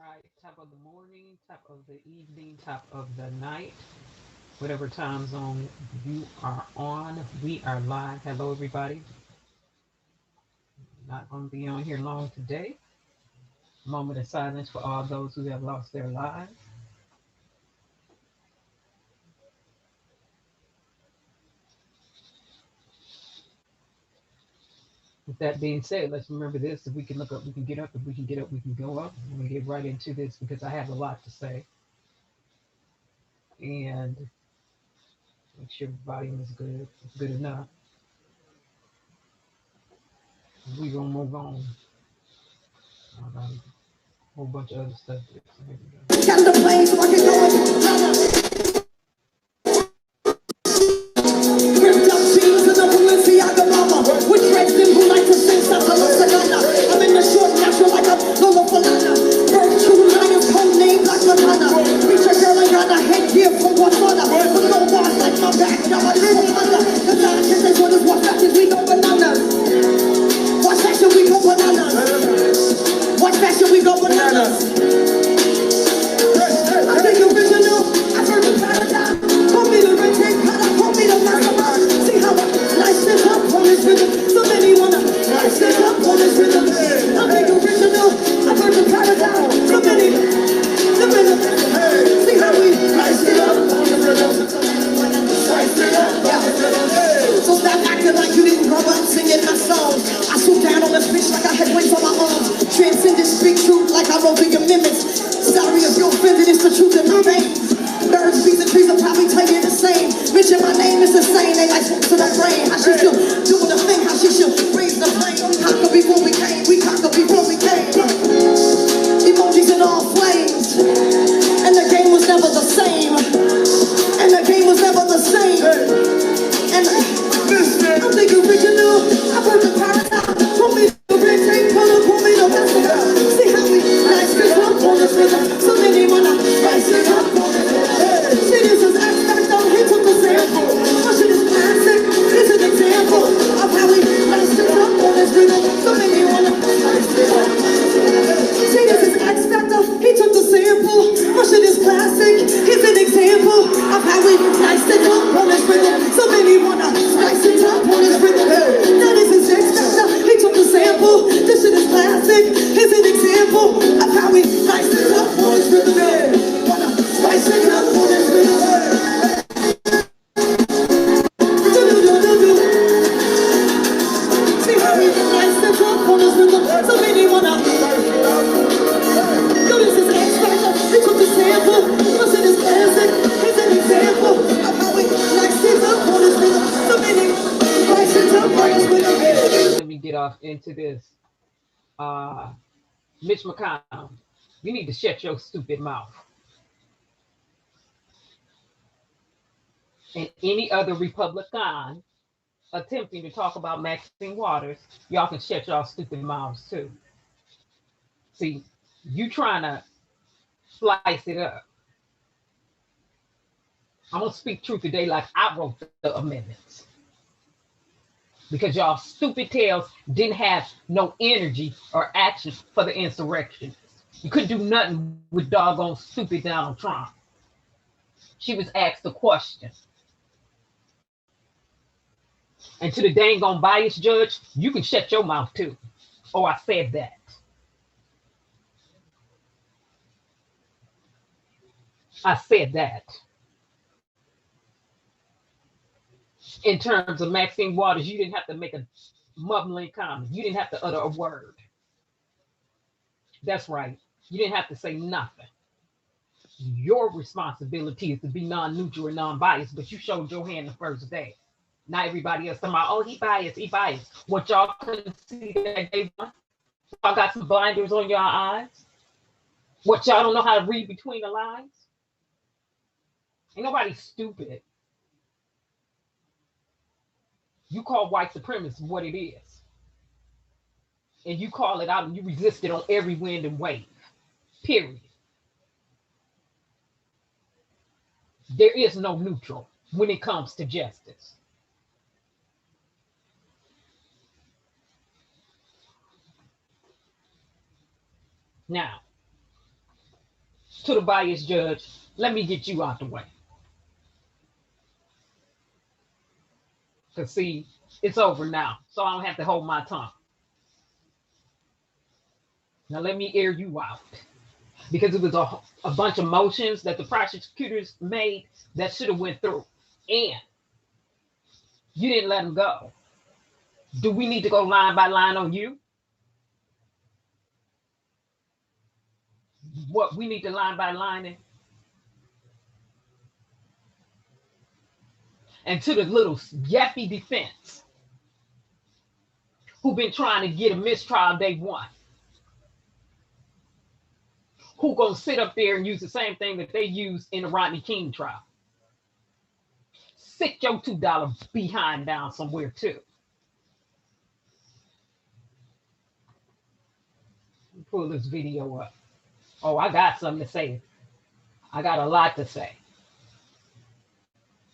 right, top of the morning, top of the evening, top of the night, whatever time zone you are on. We are live. Hello, everybody. Not going to be on here long today. Moment of silence for all those who have lost their lives. With that being said, let's remember this. If we can look up, we can get up. If we can get up, we can go up. I'm going to get right into this because I have a lot to say. And make sure the volume is good. It's good enough. We're going to move on. All right. Whole bunch of other stuff. Got the plane so I can go ripped up jeans and a Balenciaga mama with dreads and who like to sing Santa Lasagana. I'm in the short natural like a Lola Falana. Birth true lions, code name like Madonna. Preacher girl ain't got a headgear from Guatemala. With no bars like my back, now I just want thunder. Cause I can't say what is what back is we go bananas. Watch fashion, we go bananas. Watch fashion, we go bananas. I think original, I heard the paradigm. Call me the red tape, call me the mastermind. See how I slice it up on this rhythm. So many wanna slice it up on this rhythm. I think original, I heard the paradigm. So many, see how we slice it up on this rhythm. Slice it up, yeah. So stop acting like you didn't grow up singing my songs. I swooped down on the pitch like I had wings on my arms. Transcended, speak truth like I wrote the amendments. Sorry if you're offended, it's the truth in my veins. Birds, bees, and trees will probably tell you the same. Mention my name is the same, they like to the brain. How she still doing the thing, how she should raise the plane. Conquer before we came, we conquer before we came. Emojis in all flames. And the game was never the same. And the game was never the same. And I'm thinking original, I've heard the paradigm. Pull me the red tape, pull me the master. See how we nice this up on this rhythm. So many wanna spice it up on this rhythm. See this is X Factor, he took the sample. My shit is classic, it's an example of how we nice it up on this rhythm. So many wanna spice it up. See this is X Factor, he took the sample. My shit is classic, it's an example of how we nice it up on this rhythm. So many wanna spice it up on this rhythm. Now this is X Factor, he took the sample. This shit is classic, it's an example of how we spice it up on this rhythm. Wanna spice it up on this rhythm. See how we spice it up on this rhythm. So many wanna. Yo, this is X Factor, he took the sample. This shit is classic, it's an example of how we spice it up on this rhythm. So many spice it up on this rhythm. Let me get off into this. Mitch McConnell, you need to shut your stupid mouth. And any other Republican attempting to talk about Maxine Waters, y'all can shut y'all stupid mouths too. See, you trying to slice it up. I'm gonna speak truth today like I wrote the amendments. Because y'all stupid tails didn't have no energy or action for the insurrection. You couldn't do nothing with doggone stupid Donald Trump. She was asked a question. And to the dang on biased judge, you can shut your mouth too. Oh, I said that. I said that. In terms of Maxine Waters, you didn't have to make a mumbling comment. You didn't have to utter a word. That's right. You didn't have to say nothing. Your responsibility is to be non-neutral and non-biased, but you showed your hand the first day. Not everybody else talking about, oh, he biased, he biased. What y'all couldn't see that day, y'all got some blinders on your eyes. What y'all don't know how to read between the lines. Ain't nobody stupid. You call white supremacy what it is. And you call it out and you resist it on every wind and wave. Period. There is no neutral when it comes to justice. Now, to the biased judge, let me get you out the way. Because see, it's over now, so I don't have to hold my tongue. Now let me air you out. Because it was a bunch of motions that the prosecutors made that should have went through. And you didn't let them go. Do we need to go line by line on you? What, we need to line by line it? And to the little yappy defense who been trying to get a mistrial day one, who gonna sit up there and use the same thing that they used in the Rodney King trial. Sit your $2 behind down somewhere too. Pull this video up. Oh, I got something to say. I got a lot to say.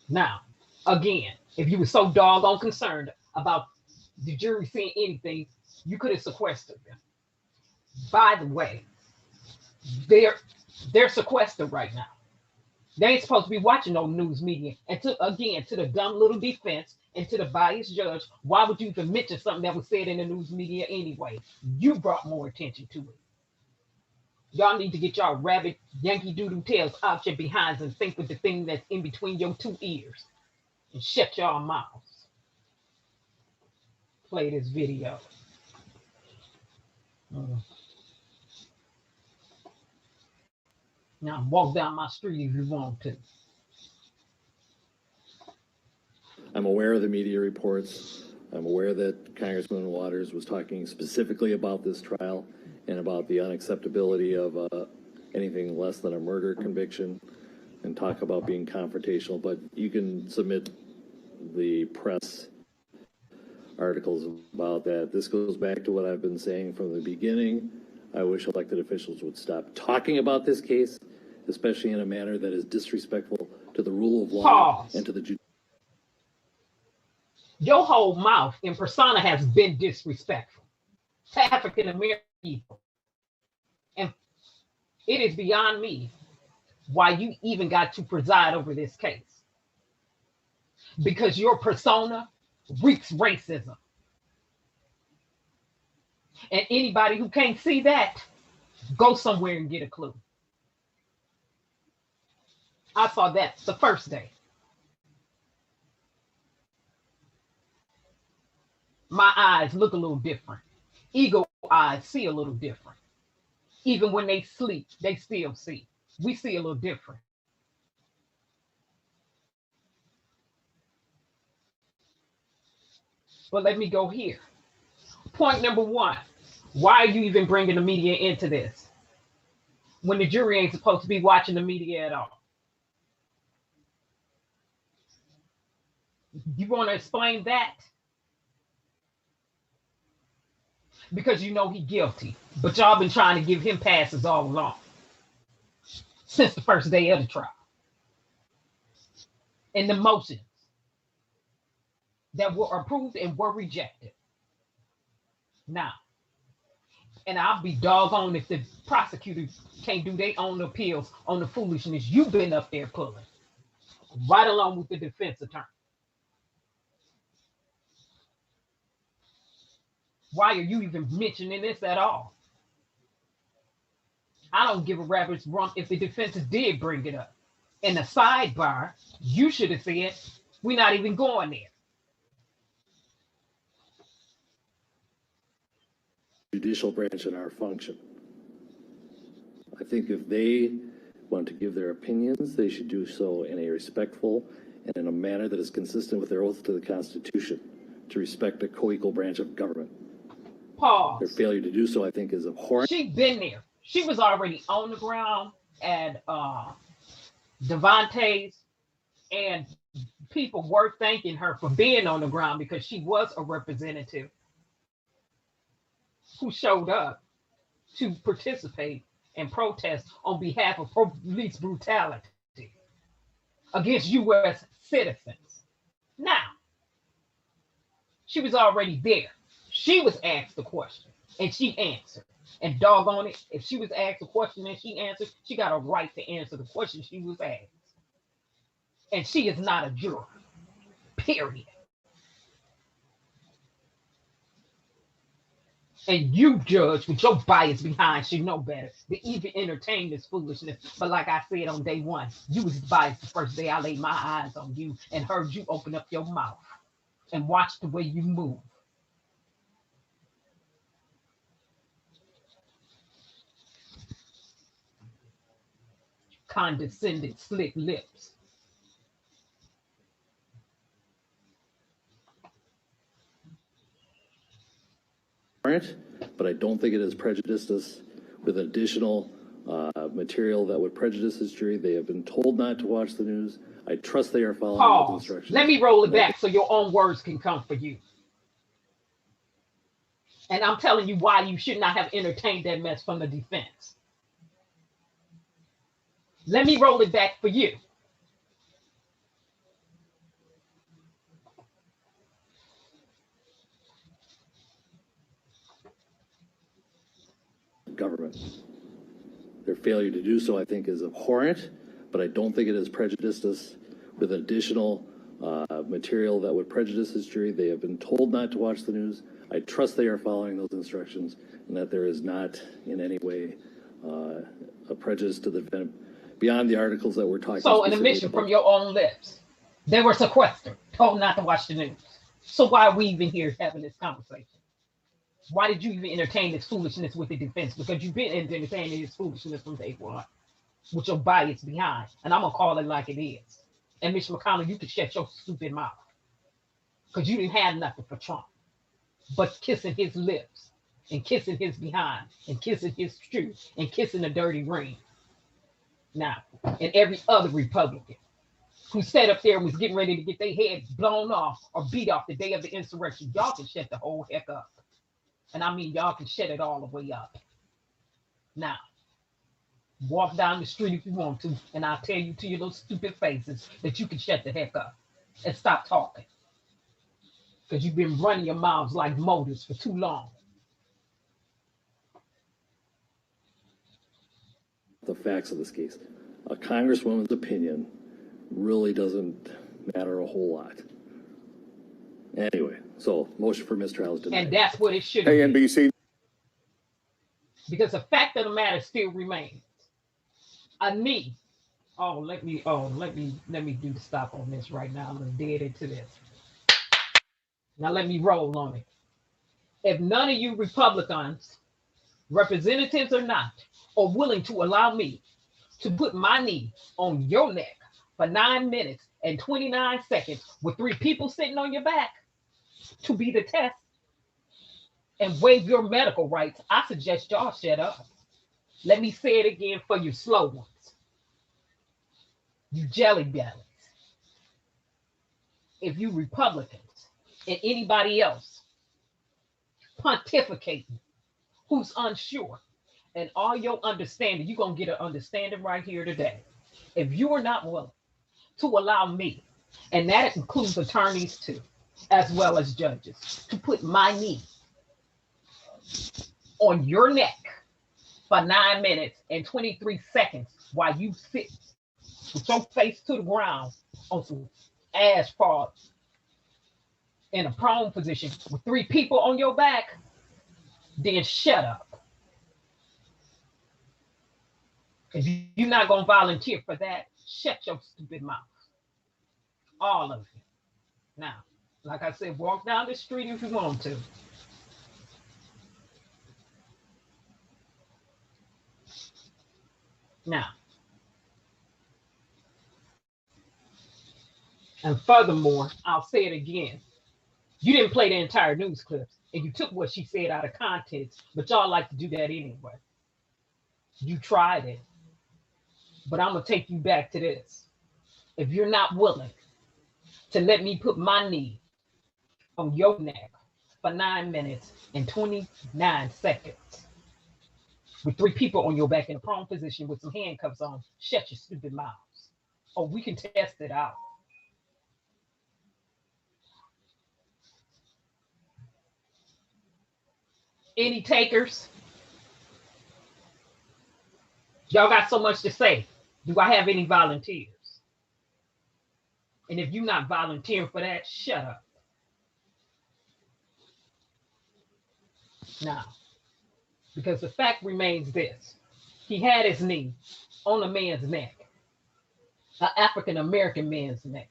Now, again, if you were so doggone concerned about the jury seeing anything, you could have sequestered them. By the way, they're sequestered right now. They ain't supposed to be watching no news media. And to the dumb little defense and to the biased judge, why would you even mention something that was said in the news media anyway? You brought more attention to it. Y'all need to get y'all rabbit Yankee Doodle tails out your behinds and think with the thing that's in between your two ears and shut y'all mouths. Play this video. Now walk down my street if you want to. I'm aware of the media reports. I'm aware that Congressman Waters was talking specifically about this trial and about the unacceptability of anything less than a murder conviction and talk about being confrontational, but you can submit the press articles about that. This goes back to what I've been saying from the beginning. I wish elected officials would stop talking about this case, especially in a manner that is disrespectful to the rule of law and to the Your whole mouth in persona has been disrespectful to African American people. And it is beyond me why you even got to preside over this case. Because your persona reeks racism. And anybody who can't see that, go somewhere and get a clue. I saw that the first day. My eyes look a little different. Eagle eyes see a little different. Even when they sleep, they still see. We see a little different. But let me go here. Point number one, why are you even bringing the media into this when the jury ain't supposed to be watching the media at all? You want to explain that? Because you know he's guilty, but y'all been trying to give him passes all along since the first day of the trial. And the motions that were approved and were rejected. Now, and I'll be doggone if the prosecutors can't do their own appeals on the foolishness you've been up there pulling, right along with the defense attorney. Why are you even mentioning this at all? I don't give a rabbit's rump if the defense did bring it up. In the sidebar, you should have said, we're not even going there. Judicial branch in our function. I think if they want to give their opinions, they should do so in a respectful and in a manner that is consistent with their oath to the Constitution, to respect a co-equal branch of government. Pause. Their failure to do so, I think, is abhorrent. She's been there. She was already on the ground at Devontae's, and people were thanking her for being on the ground because she was a representative who showed up to participate and protest on behalf of police brutality against U.S. citizens. Now, she was already there. She was asked the question and she answered. And doggone it, if she was asked a question and she answered, she got a right to answer the question she was asked. And she is not a juror, period. And you, judge, with your bias behind, should know better to even entertain this foolishness. But like I said on day one, you was biased the first day I laid my eyes on you and heard you open up your mouth and watch the way you move. Condescending, slick lips. But I don't think it has prejudiced us with additional material that would prejudice this jury. They have been told not to watch the news. I trust they are following those instructions. Let me roll it back so your own words can come for you. And I'm telling you why you should not have entertained that mess from the defense. Let me roll it back for you. Government. Their failure to do so, I think, is abhorrent, but I don't think it has prejudiced us with additional material that would prejudice this jury. They have been told not to watch the news. I trust they are following those instructions and that there is not in any way a prejudice to the defendant beyond the articles that we're talking about. So an admission from your own lips. They were sequestered, told not to watch the news. So why are we even here having this conversation? Why did you even entertain this foolishness with the defense? Because you've been entertaining this foolishness from day one with your bias behind. And I'm going to call it like it is. And Mitch McConnell, you can shut your stupid mouth. Because you didn't have nothing for Trump but kissing his lips and kissing his behind and kissing his shoe and kissing the dirty ring. Now, and every other Republican who sat up there and was getting ready to get their heads blown off or beat off the day of the insurrection, y'all can shut the whole heck up. And I mean, y'all can shut it all the way up. Now, walk down the street if you want to, and I'll tell you to your little stupid faces that you can shut the heck up and stop talking. Because you've been running your mouths like motors for too long. The facts of this case. A congresswoman's opinion really doesn't matter a whole lot. Anyway, so motion for mistrial is denied. And that's what it should be. Hey, NBC. Because the fact of the matter still remains. Let me do the stop on this right now. I'm gonna dead into this. Now let me roll on it. If none of you Republicans, representatives or not, are willing to allow me to put my knee on your neck for 9 minutes and 29 seconds with 3 people sitting on your back to be the test and waive your medical rights, I suggest y'all shut up. Let me say it again for you slow ones. You jelly bellies. If you Republicans and anybody else pontificating who's unsure and all your understanding, you're going to get an understanding right here today. If you are not willing to allow me, and that includes attorneys too, as well as judges, to put my knee on your neck for 9 minutes and 23 seconds while you sit with your face to the ground on some asphalt in a prone position with 3 people on your back, then shut up. If you're not going to volunteer for that, shut your stupid mouth. All of you. Now, like I said, walk down the street if you want to. Now, and furthermore, I'll say it again. You didn't play the entire news clips, and you took what she said out of context, but y'all like to do that anyway. You tried it. But I'm going to take you back to this. If you're not willing to let me put my knee on your neck for 9 minutes and 29 seconds with 3 people on your back in a prone position with some handcuffs on, shut your stupid mouths. Or we can test it out. Any takers? Y'all got so much to say. Do I have any volunteers? And if you're not volunteering for that, shut up. Now, because the fact remains this. He had his knee on a man's neck, an African American man's neck,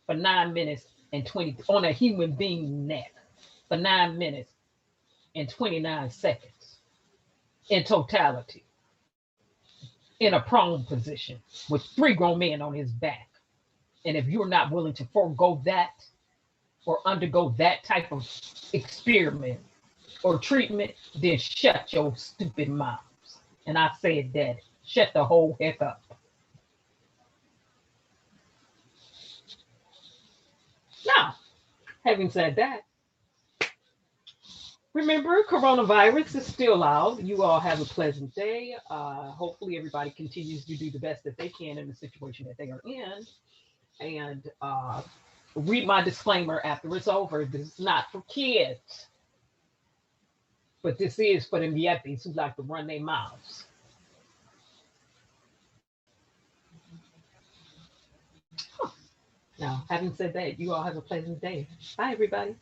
for 9 minutes and 20, on a human being neck, for 9 minutes and 29 seconds in totality, in a prone position with 3 grown men on his back. And if you're not willing to forego that or undergo that type of experiment or treatment, then shut your stupid mouths. And I said that. Shut the whole heck up. Now, having said that, remember, coronavirus is still out. You all have a pleasant day. Hopefully, everybody continues to do the best that they can in the situation that they are in. And read my disclaimer after it's over. This is not for kids, but this is for them yuppies who like to run their mouths. Now, having said that, you all have a pleasant day. Bye, everybody.